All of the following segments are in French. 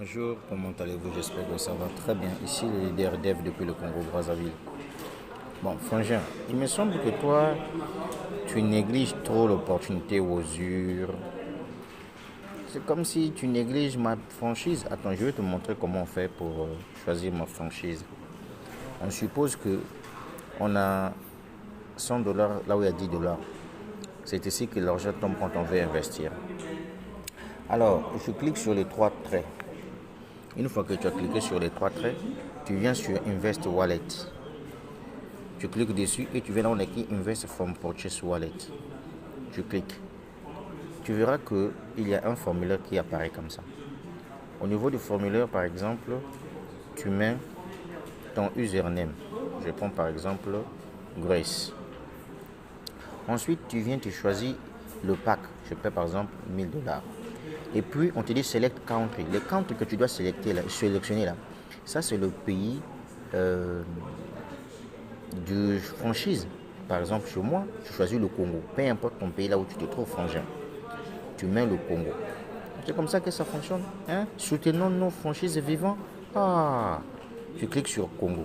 Bonjour, comment allez-vous? J'espère que ça va très bien. Ici, le leader Dev depuis le Congo-Brazzaville. Bon, Frangin, il me semble que toi, tu négliges trop l'opportunité aux usures. C'est comme si tu négliges ma franchise. Attends, je vais te montrer comment on fait pour choisir ma franchise. On suppose que on a 100 dollars là où il y a 10 dollars. C'est ici que l'argent tombe quand on veut investir. Alors, je clique sur les trois traits. Une fois que tu as cliqué sur les trois traits, tu viens sur Invest Wallet. Tu cliques dessus et tu viens là où on écrit Invest from Purchase Wallet. Tu cliques. Tu verras qu'il y a un formulaire qui apparaît comme ça. Au niveau du formulaire, par exemple, tu mets ton username. Je prends par exemple Grace. Ensuite, tu choisis le pack. Je paie par exemple 1000 dollars. Et puis, on te dit Select Country. Les countries que tu dois sélectionner là, ça c'est le pays de franchise. Par exemple, chez moi, je choisis le Congo. Peu importe ton pays là où tu te trouves, frangin. Tu mets le Congo. C'est comme ça que ça fonctionne. Hein? Soutenons nos franchises vivantes. Ah, tu cliques sur Congo.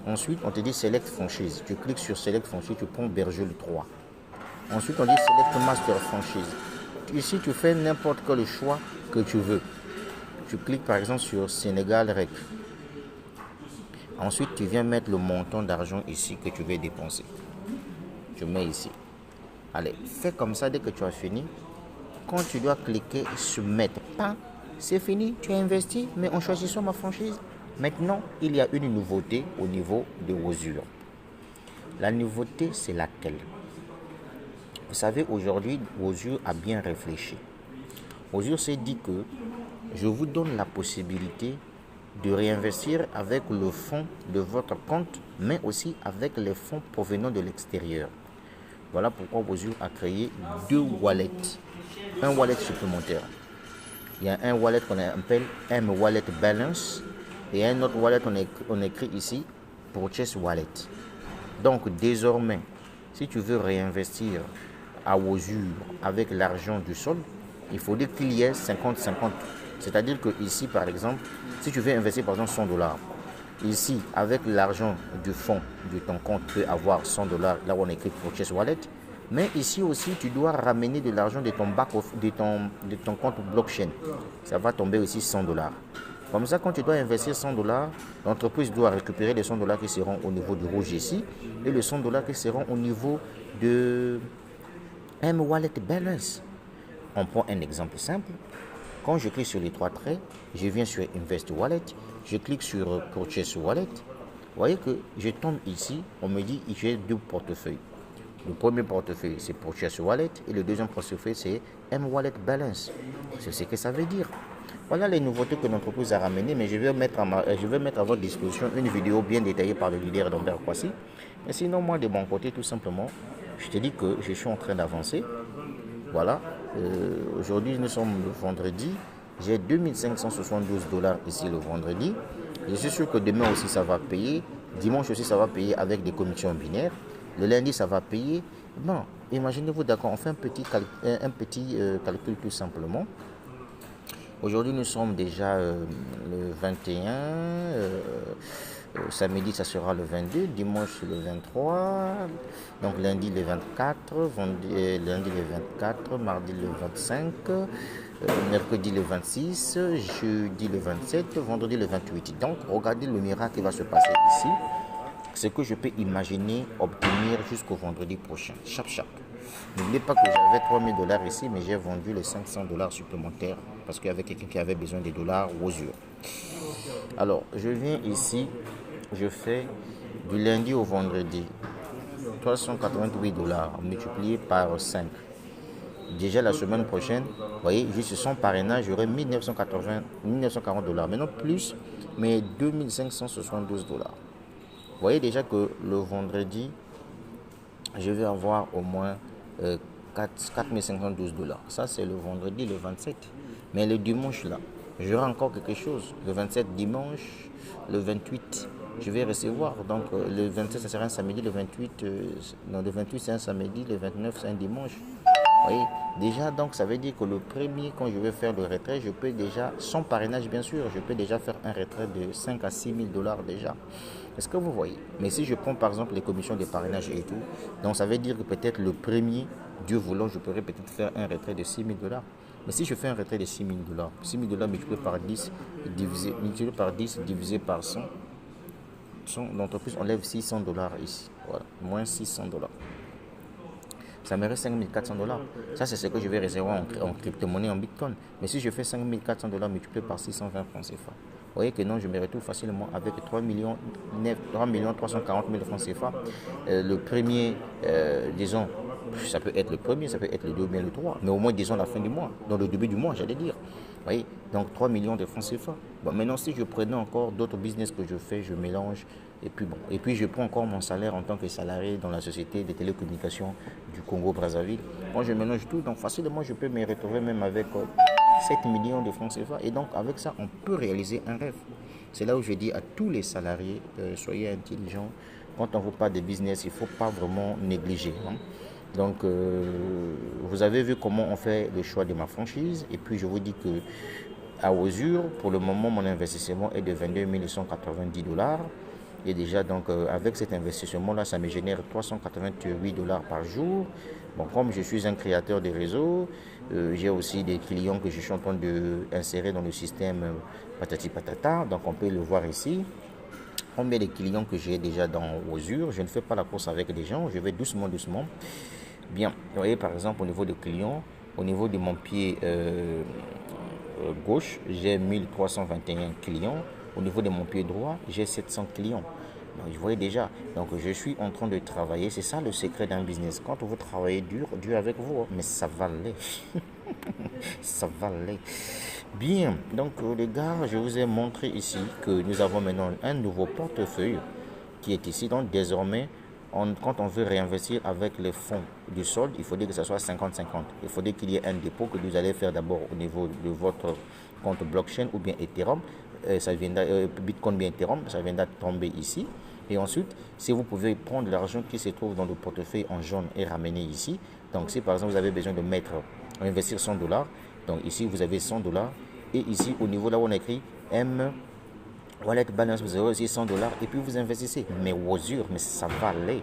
Ensuite, on te dit Select Franchise. Tu cliques sur Select Franchise, tu prends Bergel 3. Ensuite, on dit Select Master Franchise. Ici, tu fais n'importe quel choix que tu veux. Tu cliques par exemple sur Sénégal Rec. Ensuite, tu viens mettre le montant d'argent ici que tu veux dépenser. Tu mets ici. Allez, fais comme ça dès que tu as fini. Quand tu dois cliquer sur Mettre, c'est fini, tu as investi, mais en choisissant ma franchise. Maintenant, il y a une nouveauté au niveau de Wozur. La nouveauté, c'est laquelle? Vous savez, aujourd'hui, Wozur a bien réfléchi. Wozur s'est dit que je vous donne la possibilité de réinvestir avec le fonds de votre compte, mais aussi avec les fonds provenant de l'extérieur. Voilà pourquoi Wozur a créé deux wallets. Un wallet supplémentaire. Il y a un wallet qu'on appelle M-Wallet Balance et un autre wallet on écrit ici Purchase Wallet. Donc désormais, si tu veux réinvestir à Wozur avec l'argent du solde, il faudrait qu'il y ait 50-50. C'est-à-dire que ici, par exemple, si tu veux investir par exemple 100 dollars, ici, avec l'argent du fonds de ton compte, tu peux avoir 100 dollars là où on écrit Purchase Wallet. Mais ici aussi, tu dois ramener de l'argent de ton compte blockchain. Ça va tomber aussi 100 dollars. Comme ça, quand tu dois investir 100 dollars, l'entreprise doit récupérer les 100 dollars qui seront au niveau du rouge ici et les 100 dollars qui seront au niveau de M-Wallet Balance. On prend un exemple simple. Quand je clique sur les trois traits, je viens sur Invest Wallet, je clique sur Purchase Wallet. Vous voyez que je tombe ici, on me dit que j'ai deux portefeuilles. Le premier portefeuille, c'est Purchase Wallet et le deuxième portefeuille, c'est M-Wallet Balance. C'est ce que ça veut dire. Voilà les nouveautés que l'entreprise a ramenées, mais je vais mettre à votre disposition une vidéo bien détaillée par le leader d'Ambert Kwasi. Mais sinon, moi, de mon côté, tout simplement, je te dis que je suis en train d'avancer. Voilà. Aujourd'hui, nous sommes le vendredi. J'ai 2572 dollars ici le vendredi. Je suis sûr que demain aussi, ça va payer. Dimanche aussi, ça va payer avec des commissions binaires. Le lundi, ça va payer. Bon, imaginez-vous, d'accord, on fait un petit calcul tout simplement. Aujourd'hui, nous sommes déjà le 21. Samedi, ça sera le 22. Dimanche, le 23. Donc, lundi, le 24. Lundi, le 24. Mardi, le 25. Mercredi, le 26. Jeudi, le 27. Vendredi, le 28. Donc, regardez le miracle qui va se passer ici. Ce que je peux imaginer obtenir jusqu'au vendredi prochain. Chap. N'oubliez pas que j'avais 3000 dollars ici, mais j'ai vendu les 500 dollars supplémentaires parce qu'il y avait quelqu'un qui avait besoin des dollars aux yeux. Alors, je viens ici, je fais du lundi au vendredi 388 dollars multiplié par 5. Déjà la semaine prochaine, vous voyez, juste son parrainage, j'aurai 1940 dollars. Maintenant plus, mais 2572 dollars. Vous voyez déjà que le vendredi, je vais avoir au moins 4052 dollars. Ça, c'est le vendredi, le 27. Mais le dimanche, là, j'aurai encore quelque chose. Le 27 dimanche, le 28, je vais recevoir. Donc, le 27, ça sera un samedi. Le 28, le 28, c'est un samedi. Le 29, c'est un dimanche. voyez, déjà, donc ça veut dire que le premier, quand je vais faire le retrait, je peux déjà, sans parrainage bien sûr, je peux déjà faire un retrait de 5 à 6 000 dollars déjà. Est-ce que vous voyez? Mais si je prends par exemple les commissions de parrainage et tout, donc ça veut dire que peut-être le premier, Dieu voulant, je pourrais peut-être faire un retrait de 6 000 dollars. Mais si je fais un retrait de 6 000 dollars, 6 000 dollars multiplié par 10, divisé par 100, l'entreprise enlève 600 dollars ici. Voilà, moins 600 dollars. Ça me reste 5 400 dollars. Ça, c'est ce que je vais réserver en crypto-monnaie, en bitcoin. Mais si je fais 5 400 dollars multiplié par 620 francs CFA, vous voyez que non, je me retrouve facilement avec 3 340 000 francs CFA. Le premier, disons, ça peut être le premier, ça peut être le 2 ou bien le 3, mais au moins disons la fin du mois, dans le début du mois, j'allais dire. Vous voyez, donc 3 millions de francs CFA. Bon, maintenant, si je prenais encore d'autres business que je fais, je mélange, et puis bon, et puis je prends encore mon salaire en tant que salarié dans la société de télécommunications du Congo-Brazzaville. Moi, je mélange tout, donc facilement, je peux me retrouver même avec 7 millions de francs CFA. Et donc, avec ça, on peut réaliser un rêve. C'est là où je dis à tous les salariés, soyez intelligents. Quand on vous parle de business, il ne faut pas vraiment négliger. Hein. Donc, vous avez vu comment on fait le choix de ma franchise. Et puis, je vous dis que à Osure, pour le moment, mon investissement est de 22 190 dollars. Et déjà, donc, avec cet investissement-là, ça me génère 388 dollars par jour. Bon, comme je suis un créateur de réseau, j'ai aussi des clients que je suis en train d'insérer dans le système patati patata. Donc, on peut le voir ici. Combien de clients que j'ai déjà dans Osure. Je ne fais pas la course avec des gens, je vais doucement, doucement. Bien, vous voyez par exemple au niveau de clients, au niveau de mon pied gauche, j'ai 1321 clients. Au niveau de mon pied droit, j'ai 700 clients. Donc, je voyais déjà. Donc, je suis en train de travailler. C'est ça le secret d'un business. Quand vous travaillez dur, Dieu avec vous, mais ça va aller. Ça va aller. Bien. Donc, les gars, je vous ai montré ici que nous avons maintenant un nouveau portefeuille qui est ici. Donc, désormais, quand on veut réinvestir avec les fonds du solde, il faudrait que ce soit 50-50. Il faudrait qu'il y ait un dépôt que vous allez faire d'abord au niveau de votre compte blockchain ou bien Ethereum. Ça viendra, Bitcoin bien Ethereum, ça viendra tomber ici. Et ensuite, si vous pouvez prendre l'argent qui se trouve dans le portefeuille en jaune et ramener ici. Donc, si par exemple vous avez besoin de investir 100 dollars, donc ici vous avez 100 dollars. Et ici, au niveau là où on a écrit M Wallet Balance, vous avez aussi 100 dollars. Et puis vous investissez. Mais Osure, mais ça va aller.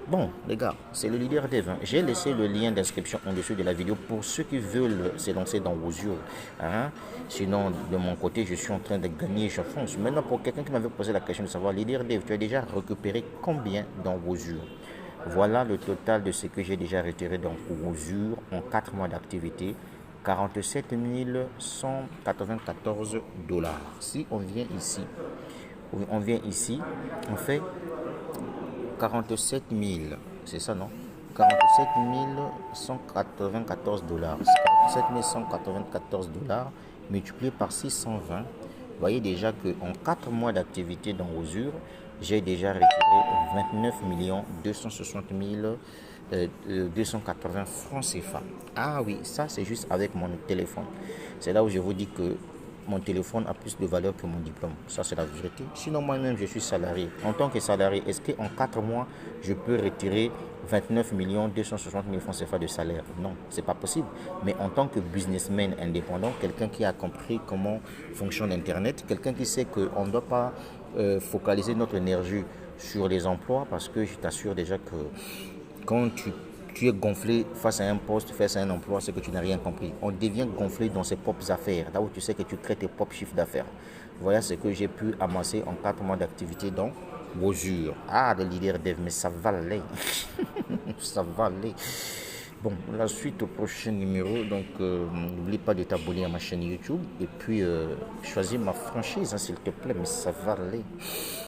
Bon, les gars, c'est le leader Dev. J'ai laissé le lien d'inscription en dessous de la vidéo pour ceux qui veulent se lancer dans Osure. Hein? Sinon, de mon côté, je suis en train de gagner, je fonce. Maintenant, pour quelqu'un qui m'avait posé la question de savoir, leader Dev, tu as déjà récupéré combien dans Osure? Voilà le total de ce que j'ai déjà retiré dans Osure en 4 mois d'activité. 47 194 dollars. Si on vient ici, on fait 47 000, c'est ça non? 47 194 dollars. 47 194 dollars multiplié par 620. Vous voyez déjà qu'en 4 mois d'activité dans Osure, j'ai déjà retiré 29 260 280 francs CFA. Ah oui, ça c'est juste avec mon téléphone. C'est là où je vous dis que mon téléphone a plus de valeur que mon diplôme. Ça c'est la vérité. Sinon moi-même je suis salarié. En tant que salarié, est-ce qu'en 4 mois je peux retirer 29 260 000 francs CFA de salaire? Non, c'est pas possible. Mais en tant que businessman indépendant, quelqu'un qui a compris comment fonctionne Internet, quelqu'un qui sait qu'on ne doit pas focaliser notre énergie sur les emplois, parce que je t'assure déjà que quand tu es gonflé face à un poste, face à un emploi, c'est que tu n'as rien compris. On devient gonflé dans ses propres affaires, là où tu sais que tu crées tes propres chiffres d'affaires. Voilà ce que j'ai pu amasser en 4 mois d'activité dans Osure. Ah, le leader Dev, mais ça va aller. Ça va aller. Bon, la suite au prochain numéro. Donc, n'oublie pas de t'abonner à ma chaîne YouTube. Et puis, choisis ma franchise, hein, s'il te plaît, mais ça va aller.